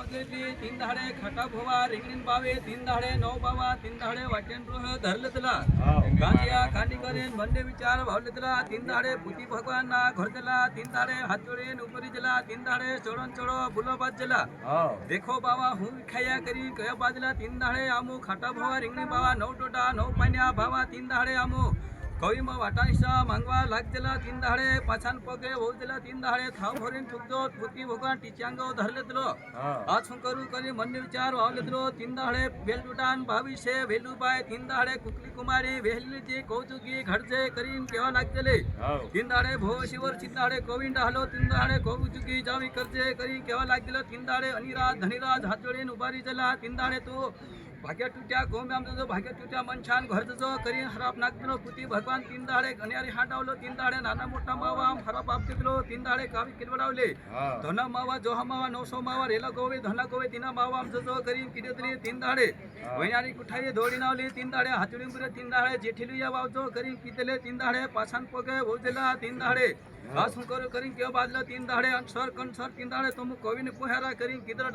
वाजले तीन धाडे खटा भोवा रिंगणीन बावे तीन धाडे नऊ बावा तीन धाडे वाटेन रोह धरले तुला गांजिया खांडी करेन बंडे विचार भावले तुला तीन धाडे पुती भगवान ना घर दिला तीन धाडे हात जोडेन उपरी दिला तीन धाडे चोडन चोडो बुलो बाजला देखो बाबा हूँ खाया करी कया बाजला तीन धाडे आमू खटा भोवा रिंगणी बावा नऊ टोटा नऊ पाण्या भावा तीन धाडे आमू कवी मग वाटाणीसा मांगवा लाग दिला तीन धाडे पाछान पगे होऊ दिला तीन धाडे थाव भरीन ठुकजो पुती भगवान टिचांगो धरले दिलो आज करू करी मन विचार वावले दिलो तीन धाडे बेलटुटान भाविशे वेलुबाई तीन धाडे कुकली कुमारी वेहलीची कौतुकी घडजे करीन केव्हा लागले तीन धाडे भोशिवर तीन धाडे कोविंद हलो तीन धाडे कौतुकी जावी करजे करी केव्हा लाग दिलं तीन धाडे अनिराज धनिराज हात जोडीन उभारी जला तीन धाडे तू भाग्य तुट्या गोंब्या आमचो भाग्य तुट्या मनशान घरचो करी हराप नागदिलो पुती भगवान तीन धाडे गण्यारी हाटावलो तीन धाडे नाना मोठा मावा हराप आपतिलो तीन धाडे कावी किलवडावले धन मावा जोहा मावा नौसो मावा रेला गोवे धना गोवे तिना मावा आमचो करी किदेतली तीन धाडे वैनारी कुठाई दोडी नावली तीन धाडे हातुडी पुरे तीन धाडे जेठिलुया वावजो करी कितले तीन धाडे पाछान पगे ओजेला तीन धाडे आज करू करी केव बाजला तीन धाडे अनसर कनसर तीन धाडे तुम कोविन पोहरा करी किदर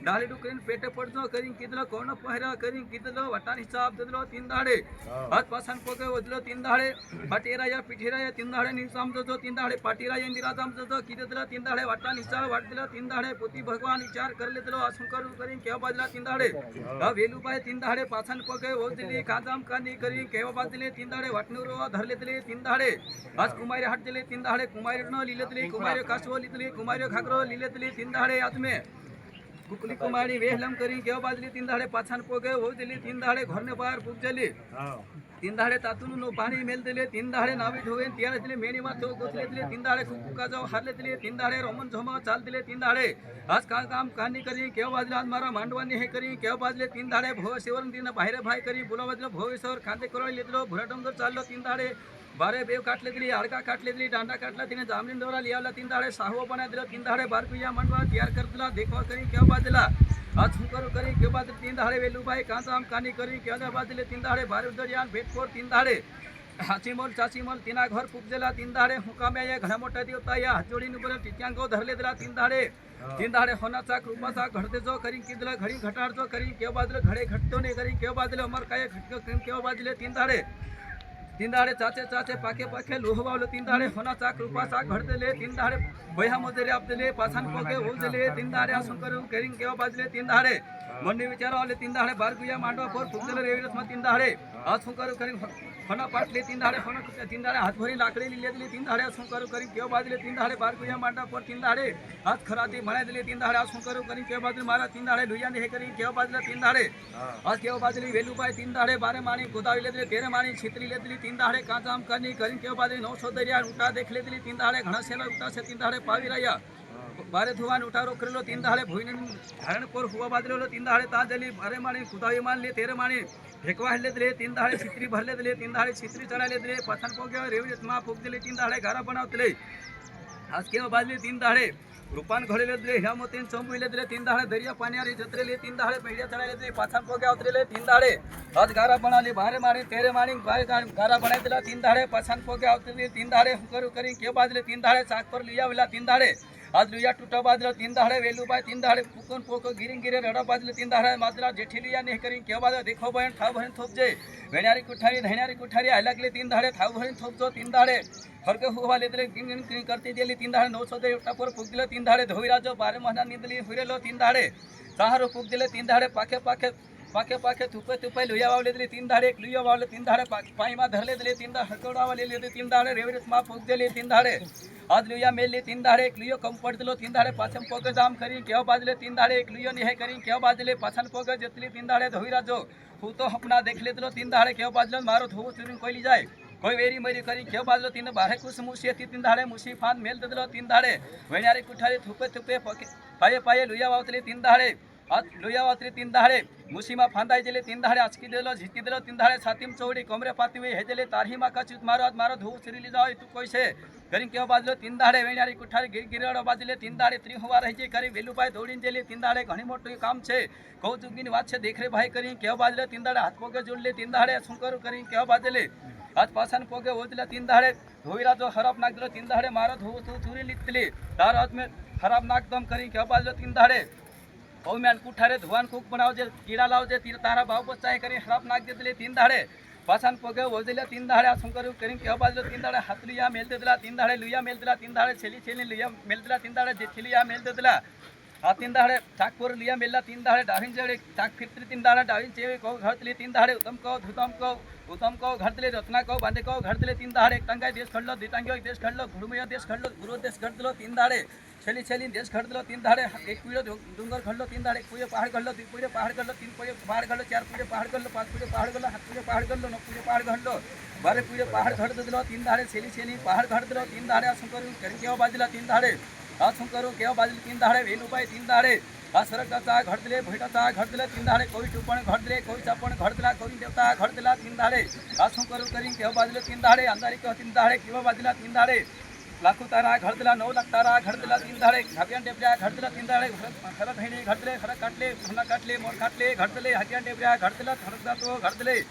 डालीडू करीन पेटे पडजो करीन किदलो कोण पहरा करीन किदलो वटाणी चाप ददलो तीन धाडे आज पासन पोगे वजलो तीन धाडे पाटीराया पिठीराया तीन धाडे निसाम जो तीन धाडे पाटीराया निराजाम जो किदलो तीन धाडे वटाणी चाप वाट दिलो तीन धाडे पुती भगवान विचार करले दिलो आज करू करीन केव बाजला तीन धाडे वेलुबाई तीन धाडे पासन पोगे वजली काजाम कानी करी केव बाजले तीन धाडे वाटनुरो धरले दिले तीन धाडे आज कुमारी हाट दिले तीन धाडे कुमारी न लिले दिले कुमारी कासव लिले कुमारी घागरो लिले दिले तीन धाडे आज में कुकली कुमारी वेहलम करी केव बाजली तीन धाडे पाछान पोगे हो दिली तीन धाडे घरने बाहेर पुगजली तीन धाडे तातून नो पाणी मेल दिले तीन धाडे नावी ठोवेन तियार दिले मेणी माथो गोतले दिले तीन धाडे कुका जाव हारले दिले तीन धाडे रोमन झोमा चाल दिले तीन धाडे आज का काम कानी करी केव बाजला आज मारा मांडवानी हे करी केव बाजले तीन धाडे भो शिवरन दिन बाहेर भाई करी बोला बाजलो भोवेश्वर खांदे करोळी लेतलो भुराडोंगर चाललो तीन धाडे बारे बेव काटले दिली अडका काटले दिली डांडा काटला तिने जामलीन डोरा लियावला तीन धाडे साहवा बना दिला तीन धाडे बारकुया मंडवा तयार कर दिला देखवा करी केव बाजला आज हुकर करी केव बाजले तीन धाडे वेलुबाई कांसाम कानी करी केव बाजले तीन धाडे बारुदरियान भेटकोर तीन धाडे हाचीमोल चाचीमोल तिना घर पुगजेला तीन धाडे हुकाम्या या घना मोठा देवता या हातजोडीन उपर टिच्यांगो धरले दिला तीन धाडे होनाचा कृपाचा घडते जो करी किदला घडी घटाड जो करी केव बाजले घडे घटतो ने करी केव बाजले अमर काय घटक केव बाजले तीन धाडे चाचे चाचे पाके पाके लोहवावलं तीन धाडे होनाचा कृपाचा घडतेले तीन धाडे बह्या मजरे आपले पाछान पोगे ओजले तीन धाडे असून करून करीन केव्हा बाजले तीन धाडे मंडी विचारावले तीन धाडे बारगुया मांडवा पोर फुगलेले रेविरस मग तीन धाडे असून करून करीन होना पाटले तीन धाडे होना तीन धाडे हातभरी लाकडी लिहिले दिले तीन धाडे असून करून करीन केव्हा बाजले तीन धाडे बारगुया मांडवा पोर तीन धाडे आज खराती म्हणाय दिले तीन धाडे असून करून करीन केव्हा बाजले मारा तीन धाडे लुयाने हे करीन केव्हा बाजले तीन धाडे आज केव्हा बाजली वेलुबाई तीन धाडे बारे माणी गोदावी दिले तेरे माणी छित्री दिली तीन धाडे काजाम करनी करीन केव्हा बाजली 900 दरिया उठा देखले दिली तीन धाडे घणा सेला उठा से तीन धाडे पावी राया बारे धुवान उठारो करेलो तीन धाडे भोईने धारण कोर हुआ बाजलेलो तीन धाडे ता जली बारे माणी कुदावी मानले तेरे माणी फेकवा हल्ले दिले तीन धाडे छित्री भरले दिले तीन धाडे छित्री चढाले दिले पठाण पोग्या रेवजत मा फुग दिले तीन धाडे घरा बनवतले आज केव्हा बाजले तीन धाडे रूपान घडले दिले ह्या मोतीन चंबुले दिले तीन धाडे दरिया पाण्यारी जत्रेले तीन धाडे पहिल्या चढाले दिले पाछान पोग्या उतरेले तीन धाडे आज गारा बनाले बारे माणी तेरे माणी गारा बनाय दिला तीन धाडे पाछान पोग्या उतरले तीन धाडे हुकर करी के बाजले तीन धाडे चाक पर लिया विला तीन धाडे आज लुया टूटा बाजला तीन धाडे वेलुबाई तीन धाडे फुकन पोक गिरिंग गिरे रडा बाजले तीन धाडे माजला जेठिलिया ने करी के बाजला देखो बहन ठाव भरीन थोपजे वेण्यारी कुठारी धण्यारी कुठारी आय लागले तीन धाडे ठाव भरीन थोपजो तीन धाडे हरके हुवा लेदले गिंग करते दिली तीन धाडे 900 दे टापर फुग दिले तीन धाडे धोईराजो बारे महिना निंदली हुरेलो तीन धाडे सहारो फुग दिले तीन धाडे पाके पाके तुपे लुया वावले दिले तीन धाडे लुया वावले तीन धाडे पाईमा धरले दिले तीन धाडे हरकोडा वाले दिले तीन धाडे रेवरेस मा फुग दिले तीन धाडे आज लुया मेले तीन धाडे एक लुयो कम पड़ दिलो तीन धाडे पाछम पोगे जाम करी केव बाजले तीन धाडे एक लुयो निहे करी केव बाजले पाछन पोगे जतली तीन धाडे धोईराजो हु तो अपना देखले दिलो तीन धाडे केव बाजले मारो धो चुरिन कोइली जाय कोई वेरी मरी करी केव बाजलो तीन बारे कुछ मुसी तीन धाडे मुसी फान मेल दिलो तीन धाडे वेण्यारी कुठारी थुपे पाये लुया वावतले तीन धाडे आज लुया वावतले तीन धाडे मुसीमा फांदाय दिले तीन धाडे आचकी दिलो झिटकी दिलो तीन धाडे छातीम चौडी कमरे पातीवे हे दिले तारही माका चित मारो आज मारो धो चुरिली जाय तू कोइसे करी केव बाजलो तीन धाडे वेण्यारी कुठारी गिरगिराडो बाजले तीन धाडे त्रिहुवा रही करी वेलुबाई दौड़ीन दिले तीन धाडे घणी मोटो काम छे कौतुकीनी वात छे देखरे भाई करी केव बाजले तीन धाडे हाथ पोगे जोडले तीन धाडे सुंकर करी केव बाजले आज पासन पोगे ओजला तीन धाडे धोईरा जो खराब नाक दिलो तीन धाडे मारो धो चुरी लिखतली तार हाथ में खराब नाक दम करी केव बाजलो तीन धाडे कहू में कुठारे धुआन खूक बनावजे कीड़ा लावजे तीर तारा भाव बच्चा करी हराप नाक देतले 3 दाडे पासान पोगे वजले 3 दाडे असं करू करीन केव्हा बाजलो 3 दाडे हात लुया मेल देतला 3 दाडे लुया मेल दिला 3 दाडे छेली छेली लुया मेल दिला 3 दाडे छेलिया मेल देतला हा 3 दाडे चाकपूर लिया मेलला 3 दाडे डाविन जडे चाक फिरतली 3 दाडे डाविन चेवे को घडतली 3 दाडे उत्तम को घडतले रत्ना को बांधे को घडतले 3 दाडे टंगाय देश खडलो दितांग्यो देश खडलो घुडमय देश खडलो गुरु देश खडलो 3 दाडे छेली छेली देश खडलो 3 दाडे एक पिढे डोंगर खडलो 3 दाडे पुढे पहाड खडलो 3 पुढे पहाड खडलो 3 पुढे पहाड खडलो 4 पुढे पहाड खडलो 5 पुढे पहाड खडलो 7 पुढे पहाड खडलो 9 पुढे पहाड खडलो 12 पुढे पहाड खडलो 3 दाडे छेली छेली पहाड खडलो 3 दाडे असं करून केव्हा बाजूला 3 दाडे असं करू केव्हा बाजूला 3 दाडे वेलुबाई 3 दाडे हा सरकाचा घडतले भैटाचा घडतले 3 दाडे कोई टुपण घडतले कोई चापण घडतला कोई देवता घडतला 3 दाडे असं करू करीन केव्हा बाजूला 3 दाडे अंधारी को 3 दाडे केव्हा बाजूला 3 दाडे लाखो तारा घडतला 9 लाख तारा घडतला 3 दाडे हाक्यान टेपल्या घडतला 3 दाडे खरत हेणे घडतले खरत काटले पुन्हा काटले मोर काटले घडतले हाक्यान टेपल्या घडतला फरक जातो घडतले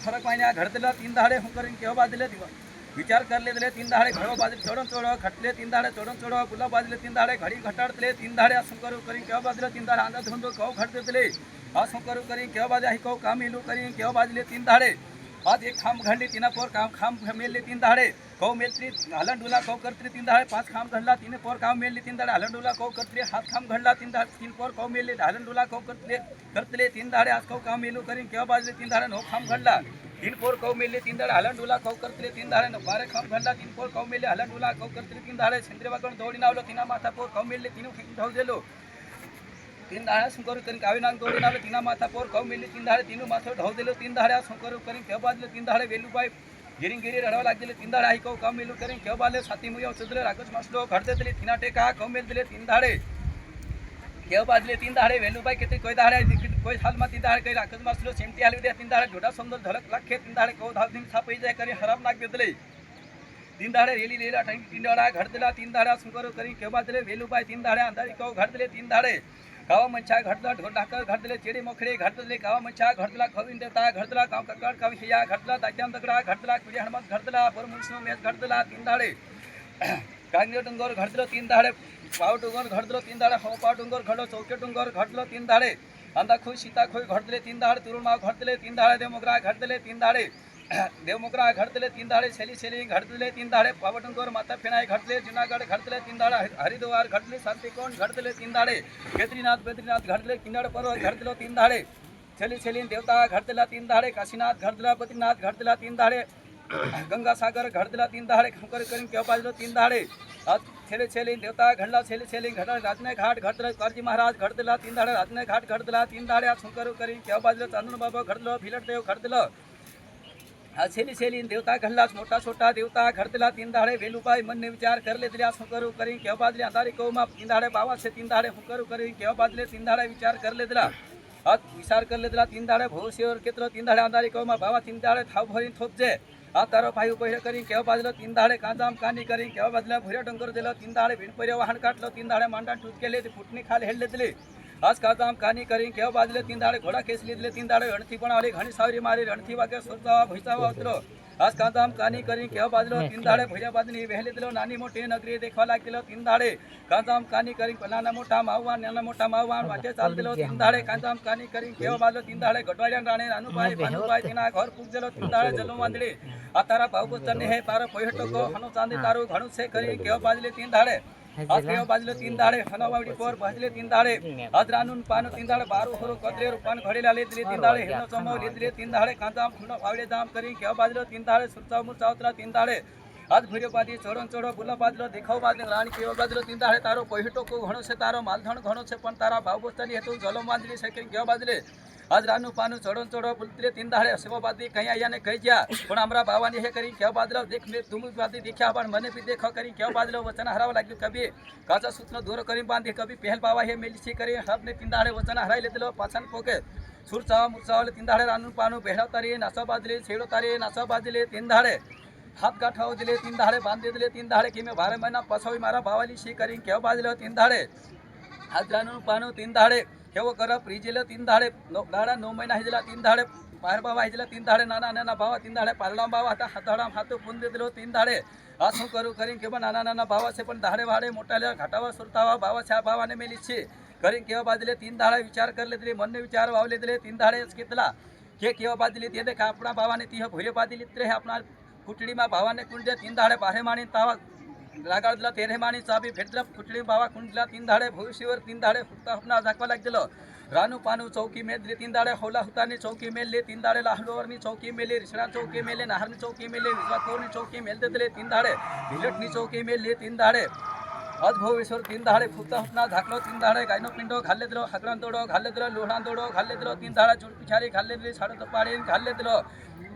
फरक महिन्या घडतला 3 दाडे हूं करीन केव्हा बाजूला विचार करले दिले 3 दाडे घडो बाजू चढून चढो खटले 3 दाडे चढून चढो गुलाब बाजले 3 दाडे घडी घटाडतले 3 दाडे असं करू करीन केव्हा बाजले 3 दाडे अंदा धुंदो कव घडतले असं करू करीन केव्हा बाजले ही कव काम इलू करीन केव्हा बाजले 3 दाडे आज एक खांब घडली 3 पोर काम खांब मेलले 3 दाडे कव मेलत्री हलन डुला कव करत्री 3 दाडे 5 खांब घडला 3 पोर काम मेलली 3 दाडे हलन डुला कव करत्री हात खांब घडला 3 दाडे 3 पोर कव मेलले हलन डुला कव करतले 3 दाडे आज कव काम मेलू करीन केव्हा बाजले 3 दाडे 9 खांब घडला 3 पोर कव मेलले 3 दाडे हलन डुला कव करतले 3 दाडे 12 खांब घडला 3 पोर कव मेलले हलन डुला कव करतले 3 दाडे चंद्रबागण दौडी नावलो 3 माथा पोर कव मेलले 3 धाव दिलो 3 दाडे सुंकरू करीन काविनांग दौडी नावलो 3 माथा पोर कव मेलले 3 दाडे 3 माथा धाव दिलो 3 दाडे सुंकरू करीन केव्हा बाजले 3 दाडे वेलुबाई गिरिंगिरी रडवा लागले 3 दाडे आई कव मेलू करीन केव्हा बाजले साती मुया चुदले रागच मसलो घडते 3 टेका कव मेल दिले 3 दाडे केव्हा बाजले 3 दाडे वेलुबाई किती कोई दाडे कोई हाल में 3 दाडे कई राखज मसलो सेमती आली दे 3 दाडे झोटा समदल धलक लाखे 3 दाडे को धाव दिन छापई जाय करी हराम नाक बेदले 3 दाडे रेली लेला टाइम 3 दाडा घडतला 3 दाडा सुंकरो करी केव्हा बाजले वेलुबाई 3 दाडे अंधारी को घडतले 3 दाडे गावा मंचा घडतला ढोर ढाकर घडतले चेडी मोखडे घडतले गावा मंचा घडतला खविन देवता घडतला गाव कक्कड गाव हिया घडतला दाज्याम दगडा घडतला कुडी हनुमत घडतला परमुसनो मेस घडतला 3 दाडे कांगेर डोंगर घडतलो 3 दाडे पाव डोंगर घडतलो 3 दाडे हो पाव डोंगर घडलो चौके डोंगर घडलो 3 दाडे अंदा खोई सीता खोई घडतले 3 दाडे तुरुमाव घडतले 3 दाडे देवमोगरा घडतले 3 दाडे देवमोगरा घडतले 3 दाडे छेली छेली घडतले 3 दाडे पाव डोंगर माता फेणाई घडतले जुनागढ़ घडतले 3 दाडे हरिद्वार घडतले शांतिकोण घडतले 3 दाडे केदारनाथ बद्रीनाथ घडतले किन्नड़ पर्वत घडतलो 3 दाडे छेली छेली देवता घडतला 3 दाडे काशीनाथ घडतला बद्रीनाथ घडतला 3 दाडे गंगा सागर घडतला 3 दाडे खंकर करीन केव्हा बाजलो 3 दाडे आज छेले छेली देवता घडला छेले छेली घडला राजने घाट घडतला करजी महाराज घडतला 3 दाडे राजने घाट घडतला 3 दाडे आज शंकर करीन केव्हा बाजलो चांदून बाबा घडलो फिलट देव घडतलं आज छेली छेली देवता घडला मोठा छोटा देवता घडतला 3 दाडे वेलुबाई मन ने विचार करले दिले आज शंकर करीन केव्हा बाजले अंधारी को मा 3 दाडे बाबा से 3 दाडे शंकर करीन केव्हा बाजले 3 दाडे विचार करले दिला आज विचार करले दिला 3 दाडे भोसेवर केतलो 3 दाडे अंधारी को मा बाबा 3 दाडे थाव भरीन थोपजे आ तारो भाई पहिरे करीन केव्हा बाजलो 3 दाडे कांजाम कानी करीन केव्हा बाजला भुऱ्या डोंगर दिलो 3 दाडे भिणपैरे वाहन काटलो 3 दाडे मांडा टूट केले ते फुटणी खाल हेडले दिले आज कांजाम कानी करीन केव्हा बाजले 3 दाडे घोडा केसली दिले 3 दाडे रणथी बनावली घणी सावरी मारी रणथी वागे सुरतावा भैसावा उतरो आज कांजाम कानी करीन केव्हा बाजलो 3 दाडे भुऱ्या बाजनी वेहले दिलो नानी मोठी नगरी देखवा लागलो 3 दाडे कांजाम कानी करीन नाना मोठा माववान वाटे चाल दिलो 3 दाडे कांजाम कानी करीन केव्हा बाजलो 3 दाडे गडवाड्यान राणे नानुबाई भानुबाई तिना घर पूजलो 3 दाडे जलो वांदडे आ तारा भाऊ पुस्तने हे तारा पहिटो को हनो चांदी तारू घणु से करी केव्हा बाजले 3 दाडे आज केव्हा बाजले 3 दाडे हनवावडी पोर बाजले 3 दाडे आज रानून पान 3 दाडे बारू होरो कदरे रूपान घडेला ले दिले 3 दाडे हेनो चमव ले दिले 3 दाडे कांजाम खुनो फावडे जाम करी केव्हा बाजलो 3 दाडे सुरचाव मुरचावतला 3 दाडे आज भूरे बादी चोड़न चोड़ो बुला बाजलो देखाव बाजले राणी केव्हा बाजलो 3 दाडे तारो पहिटो को घणो से तारो मालधण घणो से पण तारा भाऊ पुस्तनी हेतु जलम बांधली से केव्हा बाजले आज रानू पानू चढ़न चढ़ो बुलतले 3 दाड़े सेवा बादी कहीं आया ने कही जा पण हमरा बावानी हे करी क्या बादलो देख ले तुम बादी देखा पण मने भी देखो करी क्या बादलो वचन हराव लाग्यो कभी काचा सूत्र दूर करी बांधी कभी पहल बावा हे मिलसी करी सबने 3 दाड़े वचन हराई लेतलो पाछन पोके सुरचा मुरचावले 3 दाड़े रानू पानू बेहड़ा तारी नाचा बाजले छेड़ो तारी नाचा बाजले 3 दाड़े हाथ गाठाव दिले 3 दाड़े बांधे दिले 3 दाड़े कि मैं 12 महीना पछावी मारा बावाली शी करी क्या बाजलो 3 दाड़े आज रानू पानू 3 दाड़े केवो कर प्रीजेल 3 दाड़े दाड़ा 9 महीना हिजला 3 दाड़े पार बाबा हिजला 3 दाड़े नाना नाना बाबा 3 दाड़े पारला बाबा आता हाताड़ा हाथो पुन दे दिलो 3 दाड़े आज शू करू करी के नाना नाना बाबा से पण दाड़े वाड़े मोटाले घाटावा सुरतावा बाबा छा बाबा ने मेली छे करीन केव्हा बाजले 3 दाडे विचार करले दिले मन विचार वावले दिले 3 दाडे घेतला के केव्हा बाजली ते देखा आपणा भावाने ती भोले बाजली रे आपणा कुटडीमा भावाने कुंड 3 दाडे बाहे माणी तावा लागाळ दिला तेरे माणी चाबी भेटला कुटडी बावा कुंडला 3 दाडे भविष्यवर 3 दाडे फुटता अपना दाखवा लाग दिलं रानू पानू चौकी मेदली 3 दाडे होला हुतानी चौकी मेलले 3 दाडे लाहलोवरनी चौकी मेले रिसणा चौकी मेले नाहरनी चौकी मेले विश्वाकोरनी चौकी मेलते दिले 3 दाडे भिलटनी चौकी मेलले 3 दाडे आज भविष्यवर 3 दाडे फुटता अपना झाकलो 3 दाडे गायनो पिंडो घालले दिलो हगरान तोडो घालले दिलो लोहान तोडो घालले दिलो 3 दाडे चुड पिछारी घालले दिले साडो तपाडी घालले दिलो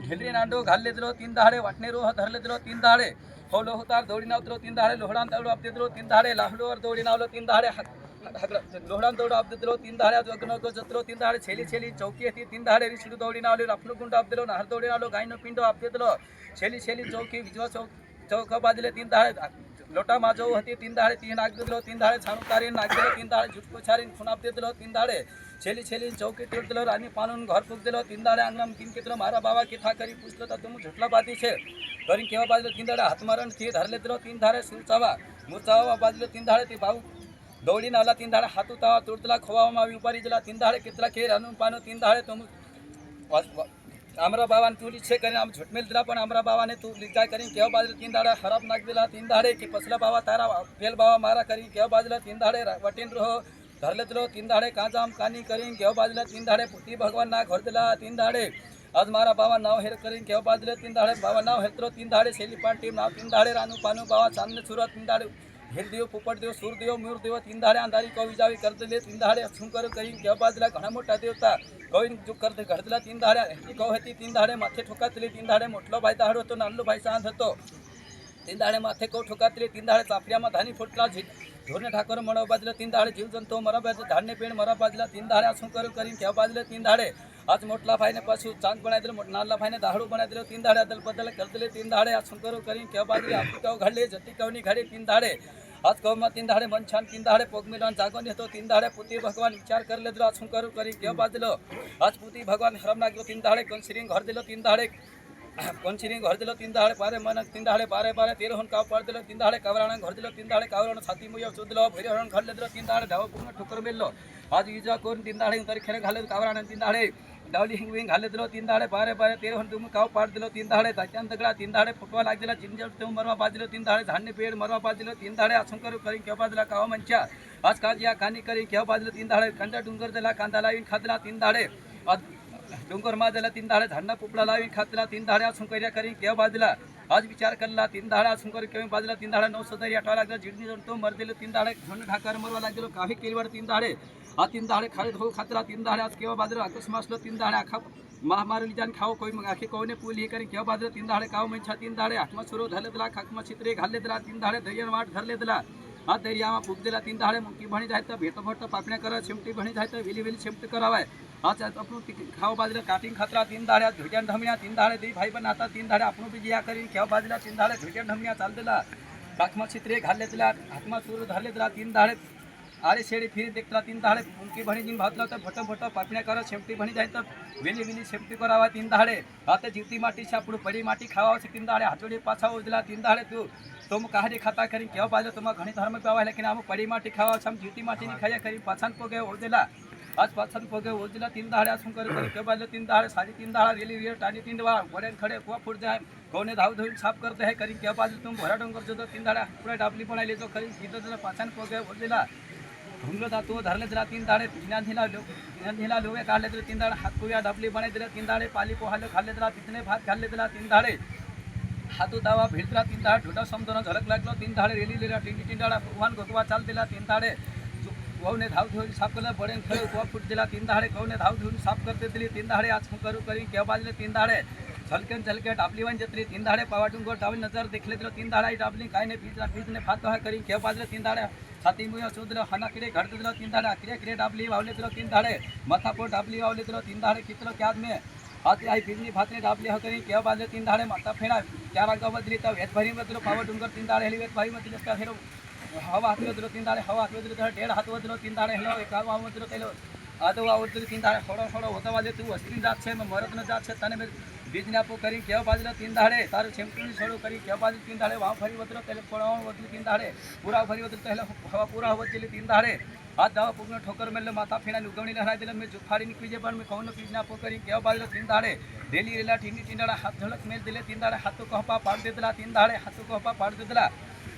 झेलरी नांडो घालले दिलो 3 दाडे वाटणे रोह धरले दिलो 3 दाडे होलो होतार दौडी नावतलो 3 दाडे लोहडान तोडो अपते दिलो 3 दाडे लाहलोवर दौडी नावलो 3 दाडे लोहडान तोडो अपते दिलो 3 दाडे जगनो जत्रो 3 दाडे छेली छेली चौकी હતી 3 दाडे रिसडू दौडी नावले रफनु गुंड अपते दिलो नाहर दौडी नावलो गायनो पिंडो अपते दिलो छेली छेली चौकी विजवा चौक बाजले 3 दाडे लोटा माजो होती 3 दाडे 3 नाग दिलो 3 दाडे छाणू तारी नाग दिलो 3 दाडे झुटको छारीन खुन अपते दिलो 3 दाडे छेली छेली चौकी तोड दिलो रानी पानून घर फूक दिलो 3 दाडे आंगणाम 3 कितलो मारा बाबा किथा करी पूछलो तो तुम झुटला बाती छे करीन केवा बाजलो 3 दाडे हाथ मारण थी धरले दिलो 3 दाडे सुरचावा मुरचावा बाजलो 3 दाडे ती भाऊ दौडी नावला 3 दाडे हातू तावा तोडतला खोवा मावी उपारी दिला 3 दाडे कितला के रानू पानू 3 दाडे तुम आमरा बाबाने तुली छे करीन आम झुटमेल दिला पण आमरा बाबाने तू काय करीन केवा बाजलो 3 दाडे खराब नाग दिला 3 दाडे की पसला बाबा तारा फेल बाबा मारा करीन केवा बाजलो 3 दाडे वटीन रहो धरले दिलो 3 दाडे काजाम कानी करीन केवा बाजलो 3 दाडे पुती भगवान ना घर दिला 3 दाडे आज मारा बाबा नाव हेर करीन केवा बाजलो 3 दाडे बाबा नाव हेतरो 3 दाडे सेली पान टीम नाव 3 दाडे रानू पानू बाबा चांदने सुरत 3 दाडे हिल देव पोपट देव सूर देव मूर देव 3 दाडे अंधारी कवी जावी कर दिले 3 दाडे अक्षुंकर करीन केवा बाजला घणा मोठा देवता कवीन जो करते घडतला 3 दाडे कव होती 3 दाडे माथे ठोकातले 3 दाडे मोठलो भाई दाडो तो नानलो भाई सांध होतो 3 दाडे माथे को ठोकातले 3 दाडे चाफरियामा धानी फुटला धोरणे ठाकर मरा बाजला 3 दाडे जीव जंतू मरा बाजला धान्य पेण मरा बाजला 3 दाडे अक्षुंकर करीन केवा बाजले 3 दाडे आज मोठला भाईने पासू चांद बनाय दिले नानला भाईने दाहडू बनाय दिले 3 दाडे अदल बदल कर दिले 3 दाडे अक्षुंकर करीन केवा बाजले आपली कव घडले जती कवनी घडे 3 दाडे आज कवमा 3 दाडे मन छान 3 दाडे पोगमिलन जागोन येतो 3 दाडे पुती भगवान विचार करले दिलो अक्षुंकर करीन केवा बाजलो आज पुती भगवान हरम लागलो 3 दाडे कंसिरिंग घर दिलो 3 दाडे कंसिरिंग घर दिलो 3 दाडे पारे मन 3 दाडे बारे बारे 13 हुन काव पाड दिलो 3 दाडे कावराणा घर दिलो 3 दाडे कावराणा छाती मुया चोदलो भैरे हरण घडले दिलो 3 दाडे धाव पूर्ण ठोकर मेललो आज इजा कोण 3 दाडे तरी खेळ घाले कावराणा 3 दाडे डावली हिंगविंग घाले दिलो 3 दाडे बारे बारे 13 हुन तुम काव पाड दिलो 3 दाडे दाच्यान दगडा 3 दाडे फुटवा लाग दिला जिंजर तुम मरवा बाजलो 3 दाडे धान्य पेड मरवा बाजलो 3 दाडे असून करीन केवा बाजला काव मंच्या आज काजिया कानी करीन केवा बाजलो 3 दाडे कंदा डुंगर दिला कांदा लावीन खादला 3 दाडे आज डोंगर माजला 3 दाडे झाडना पोपळा लावीन खादला 3 दाडे असून करीन केवा बाजला आज विचार करला 3 दाडे असून केवा बाजला 3 दाडे 900 आठवा लागला जिडनी जंतू मर दिलो 3 दाडे घन ढाकर मरवा लाग दिलो काही केलवर 3 दाडे आज 3 दाडे खाले धो खातला 3 दाडे आज केवा बाजला आकस मासलो 3 दाडे आखा महामारी जान खाओ कोई मग आखी कोने पुल हे करी केवा बाजला 3 दाडे काव मंछा 3 दाडे आठमा सुरो धरले दिला खाकमा चित्रे घालले दिला 3 दाडे दर्यान वाट धरले दिला आज दर्यामा फुक दिला 3 दाडे मुकी भणी जायत भेट भट पापण्या करा चिमटी भणी जायत वेली वेली चिमट करावाय आज आपण खाव बाजला काटिंग खातरा 3 दाडे धुट्यान ढमण्या 3 दाडे दी भाई बन आता 3 दाडे आपण बी जिया करी केवा बाजला 3 दाडे धुट्यान ढमण्या चाल दिला खाकमा चित्रे घालले दिला हातमा सुरो धरले दिला 3 दाडे आरे शेडी फिरी देखला 3 दाडे मुकी भणी जिन भातला तर भट भट पापण्या करा चिमटी भणी जायत वेली वेली चिमटी करावा 3 दाडे आता जीवती माटी छापडू पडी माटी खावा 3 दाडे हातोडी पाछा उजला 3 दाडे तू तुम कहारी खाता करी केवा बाजलो तुम घणी धर्म पावा लेकिन हम पडी माटी खावा छम जीवती माटी नि खाया करी पाछान पोगे ओजला आज पाछान पोगे ओजला 3 दाडे असून करी केवा बाजलो 3 दाडे साडी 3 दाडा रेली रे टाणी 3 दवा वडेन खडे कुवा फुट जाय कोने धाव धोई साफ करते है करी केवा बाजलो तुम भरा डोंगर जो 3 दाडा पुरा डाबली बनाइले जो करी सीधो जरा पाछान पोगे ओजला ढुंगलो दातू धरले दिला 3 दाडे धिना लोगे काढले दिले 3 दाडे हात कुया डाबली बनाई दिले 3 दाडे पाली पोहाले खाल्ले दिला तितने भात खाल्ले दिला 3 दाडे हातू दावा भिडला 3 दाडे ढोटा समदोन झलक लागलो 3 दाडे रेली लेला 3 दाडा भगवान गोगवा चाल दिला 3 दाडे गौने धाव धोई साफ केला बडेन खळे कुवा फुट दिला 3 दाडे गौने धाव धोई साफ करते दिली 3 दाडे आज करू करी केवा बाजले 3 दाडे झलके डाबली वन जत्री 3 दाडे पावाटून गो डाबली नजर देखले दिलो 3 दाडा डाबली काय ने बीजने फात हा करी केवा बाजले 3 दाडे छाती मुया सोदलो हना किडे घडते दिलो 3 दाडा किडे डाबली वावले दिलो 3 दाडे माथा पोट डाबली वावले दिलो 3 दाडे कितलो क्याद में आज आई बिजली भातने डाबली हकरी केवा बाजले 3 दाडे माथा फेणा क्या रागा बदली तो वेत भरी बदलो पावा डुंगर 3 दाडे हेली वेत भाई मत लस्का हेरो हवा हाथ दिलो 3 दाडे हवा हाथ दिलो 1.5 हाथ दिलो 3 दाडे हेलो एक हवा दिलो तेलो आदो आवडतो तीन धाडे थोडो थोडो होता वाजे तू अस्त्री जात छे मरद न जात छे तने में बीज नापो करी केव बाजलो तीन धाडे तारो छेमटुनी छोड़ो करी केव बाजलो तीन धाडे वाव फरी वतरो तेले पड़ाव वतलो तीन धाडे पूरा फरी वतरो तेले हवा पूरा होत चली तीन धाडे हाथ दावा पुगनो ठोकर मेले माथा फेना लुगवणी लहराई दिले में जुफाड़ी निकली जे पण में कौनो बीज नापो करी केव बाजलो तीन धाडे डेली रेला ठीनी तीन धाडा हाथ झलक मेल दिले तीन धाडे हाथ कहपा पाड़ देदला तीन धाडे हाथ कहपा पाड़ देदला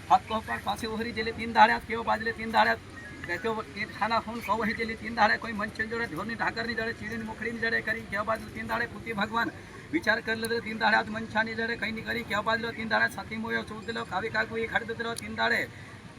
हाथ कहपा पाछे ओहरी जेले तीन धाडे केव बाजले तीन धाडे खाना फोन कौ ही चली तीन धाडे कोई मंचन जोड़े ढोरनी ढाकरनी जड़े चिड़ीनी मुखड़ी जड़े करी क्या बाजलो तीन धाडे पुती भगवान विचार कर ले तीन धाडे मंचानी जड़े कहीं नहीं करी क्या बाजलो तीन धाडे छाती मोयो चोट दिलो कावी काकू घड़ दिलो तीन धाडे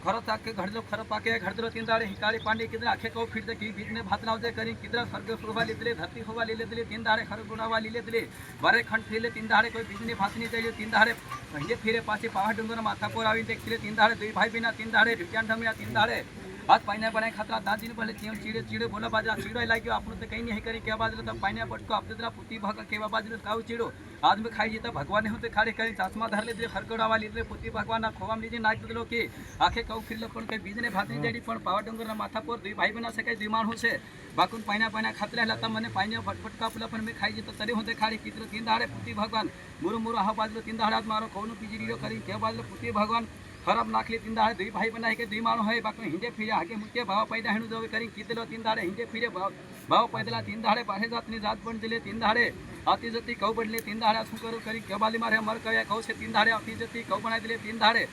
खर ताके घड़ दिलो खर पाके घड़ दिलो तीन धाडे हिकाली पांडे किधर आखे कौ फिर दे की बीजने भात लाव दे करी किधर स्वर्ग सुरवा ले दिले धरती होवा ले दिले तीन धाडे खर गुणावा ले दिले बारे खंड फिरले तीन धाडे कोई बीजने भातनी चाहिए तीन धाडे पहिले फिरे पाछे पहाड़ डूंगर माथा पर आवी देखले तीन धाडे दुई भाई बिना तीन धाडे विज्ञान ढमिया तीन धाडे हाथ पाइना बनाए खतरा दादी ने पहले चिड़े चिड़े बोला बाजा चिड़ो लागे आपने तो कहीं नहीं करी क्या बाजलो तब पाइना पटको आप तेरा पुती भाग के बाजलो काऊ चिड़ो आज में खाई जेता भगवान होते खाड़े करी चश्मा धर ले हरकड़ावा लीधे पुती भगवान खोवाम लीजे नाच दलो के आखे कऊ फिरल पण कई बीजने भातनी जाडी पण पावा डोंगर माथा पर दुई भाई बना सके दुई माणूस से बाकून पाइना पाइना खतरा हला तब मने पाइना फटफट कापला पण में खाई जेता तरी होते खाड़े कित्र तीन धाडे पुती भगवान मुरु मुरु हा बाजलो तीन धाडा मारो कौनो पिजिरियो करी क्या बाजलो पुती भगवान खराब नाखली तीन धाडे दुई भाई बना के दुई माणूस है बाकी हिंदे फिरे आगे मुके भाव पैदा हेणु जो करी कितलो तीन धाडे हिंदे फिरे भाव पैदला तीन धाडे बाहे जातनी जात पण दिले तीन धाडे आती जती कौ बदले तीन धाडे सु करो करी केबाली मारे मर कया कौ से तीन धाडे आती जती कौ बनाई दिले तीन धाडे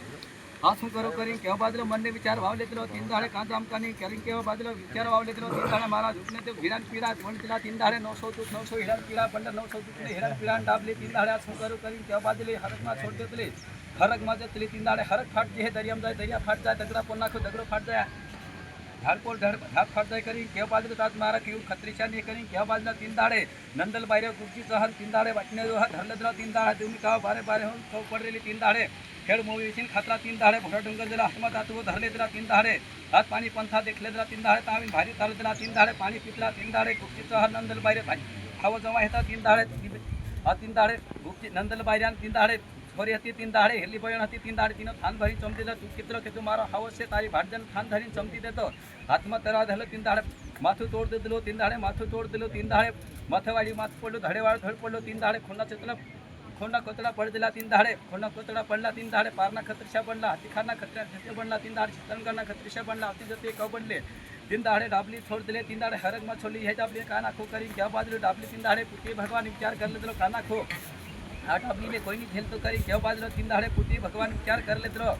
आसू करो करी केव बाजलो मन ने विचार भाव लेतलो तीन धाडे कांचा आमकानी करी केव बाजलो विचार भाव लेतलो तीन धाडे महाराज उठने ते हिरण पीड़ा पण दिला तीन धाडे 900 तू 900 हिरण पीड़ा बंडल 900 तू हिरण पीड़ा डाबले तीन धाडे आसू करो करी केव बाजले हरक मा छोड़ देतले हरक मा जतले तीन धाडे हरक फाट जे दरियाम जाय दरिया फाट जाय दगड़ा पण नाखो दगड़ो फाट जाय झाडपोल झाड फाट जाय करी केव बाजलो तात मारा की खत्रीशा ने करी केव बाजला तीन धाडे नंदल बायरे गुप्ती सहन तीन धाडे वाटने जो धरले दरा तीन धाडे तुम्ही का बारे बारे होऊन कौ पडलेली तीन धाडे खेड मोवीशीन खतरा तीन धाडे भोरा डोंगर दिला हातमा तातू धरले दिला तीन धाडे हात पाणी पंथा देखले दिला तीन धाडे तावीन भारी ताल दिला तीन धाडे पाणी पितला तीन धाडे गुप्ती सहन नंदल बायरे भाई खाव जमा हेता तीन धाडे तीन धाडे गुप्ती नंदल बायरे तीन धाडे छोरी हती तीन धाडे हेली बयण हती तीन धाडे तीन थान भरी चमती दे तू कितलो के तू मारो हाव से तारी भाडजन थान धरी चमती देतो हातमा तरा धरले तीन धाडे माथू तोड़ दे दिलो तीन धाडे माथू तोड़ दिलो तीन धाडे माथवाडी माथ पडलो धडेवाळ धड पडलो तीन धाडे खोंडा चतला खोंडा कोतडा पड दिला तीन धाडे खोंडा कोतडा पडला तीन धाडे पारना खत्रिशा पडला हाती खाना खत्रिशा पडला तीन धाडे चितनगणना खत्रिशा पडला हाती जते कौ पडले तीन धाडे डाबली छोड़ दिले तीन धाडे हरक मा छोली हे डाबली काना खो करी क्या बाजलो डाबली तीन धाडे पुती भगवान विचार कर ले दिलो काना खो आ डाबली ने कोई नहीं खेल तो करी क्या बाजलो तीन धाडे पुती भगवान विचार कर ले दिलो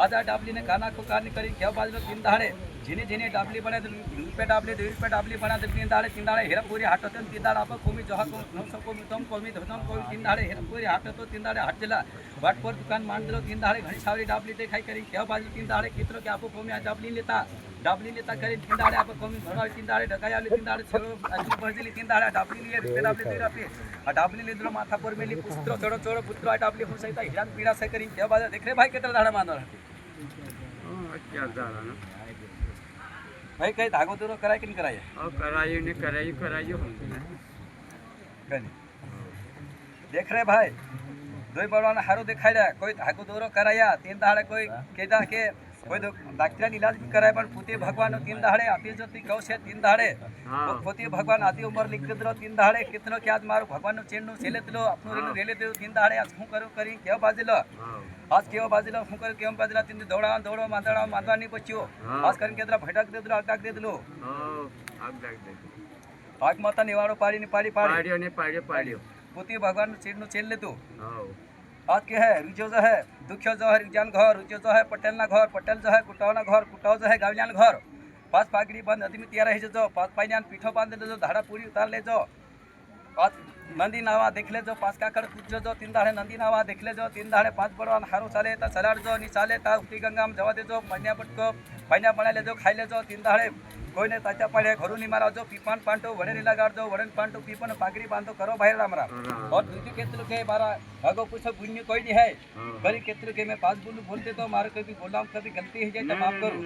आजा डाबली ने काना खो कारनी करी क्या बाजलो तीन धाडे जिने जिने डाबली बना दे रुपये डाबली 2 रुपये डाबली बना दे तीन धाडे हेरपुरी हाट होते तीन धाडे आप कोमी जहा को नौसो को तम कोमी धम कोमी तीन धाडे हेरपुरी हाट होतो तीन धाडे हाट जिला वाट पर दुकान मान दिलो तीन धाडे घणी सावरी डाबली देखाई करी क्या बाजलो तीन धाडे कितरो के आप कोमी आ डाबली लेता करी तीन धाडे आप कोमी भरवा तीन धाडे ढकाई आली तीन धाडे छरो अजू बजली तीन धाडे डाबली लिए रुपये डाबली दे रुपये आ डाबली ले दिलो माथा पर मेली पुत्र चोड़ो चोड़ो पुत्र आ डाबली हो सहिता हिरण पीड़ा से करी क्या बाजलो देख रे भाई केतरा धाडा मानर क्या धाडा ना भाई कहीं धागो दोरो कराय कि नहीं कराय करायो ने करायो कहीं देख रहे भाई दो बड़वाना हारो दिखाया कोई धागो दोरो कराया तीन धाडे कोई केदा के कोई डॉक्टर इलाज भी कराय पण पुती भगवान तीन धाडे आती जती कौ से तीन धाडे पुती भगवान आती उमर लिख दे तीन धाडे कितनो के आज मारो भगवान चेन्नु सेले दिलो अपनो रेले दे तीन धाडे आज हूं करू करी केव बाजिलो आज केव बाजिलो हूं कर केव बाजिला तीन दौड़ा मांदवा नहीं बच्चियो आज करन केदरा भटक दे दिलो अटक दे दिलो आग माता निवाड़ो पाड़ियो पुती भगवान चेन्नु चेले तू आज के है रुजो जो है दुखियो जो है रुजान घर रुजो जो है पटेल ना घर पटेल जो है कुटाव ना घर कुटाव जो है गावलियान घर पांच पागड़ी बंद आदमी तैयार है जो पांच पाइजान पीठो बांध दे जो धाड़ा पूरी उतार ले जो आज नंदी नावा देख ले जो पांच काकड़ पूजो जो तीन धाड़े नंदी नावा देख ले जो तीन धाड़े पांच बड़वान हारो चाले ता सलाड़ जो नी चाले ता उठी गंगा में जवा दे जो पन्या पटको पन्या बना ले जो खाई ले जो तीन धाड़े कोई ने ताचा पड़े घरू नहीं मारा जो पीपान पांटो वड़े लगा दो वड़न पांटो पीपन पागड़ी बांधो करो भाई रामरा और दूसरी केतु के बारा भागो कुछ बुन्नी कोई नहीं है बड़ी केतु के मैं पांच बोलते तो मारो कभी बोला कभी गलती है जाए तो माफ करूं